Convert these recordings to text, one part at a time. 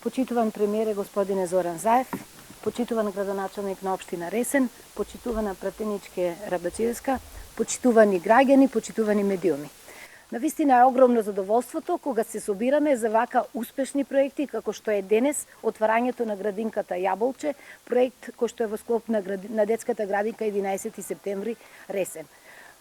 почитуван премиере господине Зоран Заев, почитуван градоначалник на општина Ресен, почитувана пратеничке Рабачевска, почитувани граѓани, почитувани медиуми. Навистина е огромно задоволството кога се собираме за вака успешни проекти како што е денес отварањето на градинката Јаболче, проект кој што е во склоп на детската градинка 11 септември Ресен.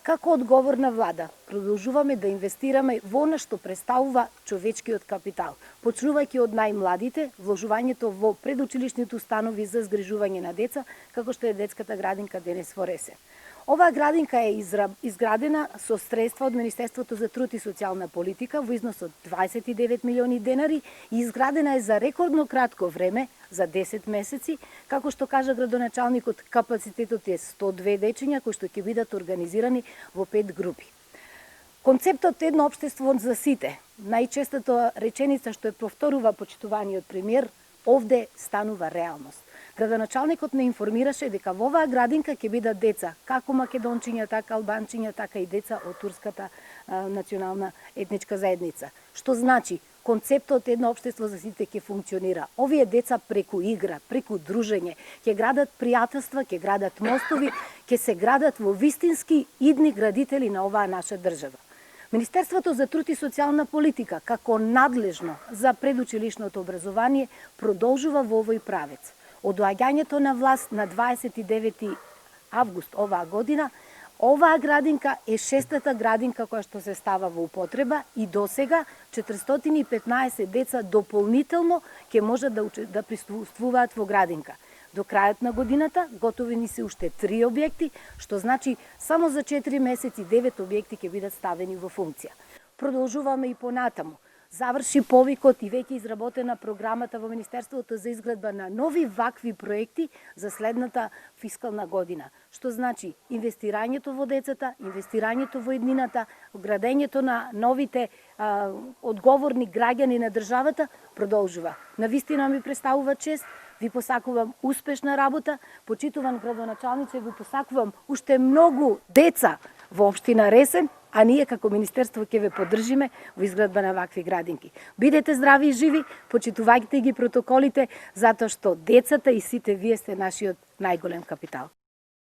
Како одговорна влада, продолжуваме да инвестираме во она што представува човечкиот капитал, почнувајќи од најмладите, вложувањето во предучилишните установи за згрижување на деца, како што е детската градинка денес во Ресен. Оваа градинка е изградена со средства од Министерството за труд и социјална политика во износ од 29 милиони денари и изградена е за рекордно кратко време, за 10 месеци, како што кажа градоначалникот, капацитетот е 102 дечиња кои што ќе бидат организирани во 5 групи. Концептот едно општество за сите, најчестата реченица што е повторува почитуваниот премиер, овде станува реалност. Градоначалникот не информираше дека во оваа градинка ќе бидат деца, како македончиња, така албанчиња, така и деца од турската национална етничка заедница. Што значи, концептот едно општество за сите ќе функционира. Овие деца преку игра, преку дружење, ќе градат пријателства, ќе градат мостови, ќе се градат во вистински идни градители на оваа наша држава. Министерството за труд и социјална политика, како надлежно за предучилишното образование, продолжува во овој правец. Од доаѓањето на власт на 29 август оваа година, оваа градинка е шестата градинка која што се става во употреба и досега 415 деца дополнително ќе можат да присуствуваат во градинка. До крајот на годината готови ни се уште 3 објекти, што значи само за 4 месеци 9 објекти ќе бидат ставени во функција. Продолжуваме и понатаму. Заврши повикот и веќе изработена програмата во Министерството за изградба на нови вакви проекти за следната фискална година. Што значи инвестирањето во децата, инвестирањето во иднината, градењето на новите одговорни граѓани на државата продолжува. Навистина ми представува чест. Ви посакувам успешна работа, почитуван градоначалнице, ви посакувам уште многу деца во општина Ресен, а ние како Министерство ќе ве поддржиме во изградба на вакви градинки. Бидете здрави и живи, почитувајте ги протоколите, затоа што децата и сите вие сте нашиот најголем капитал.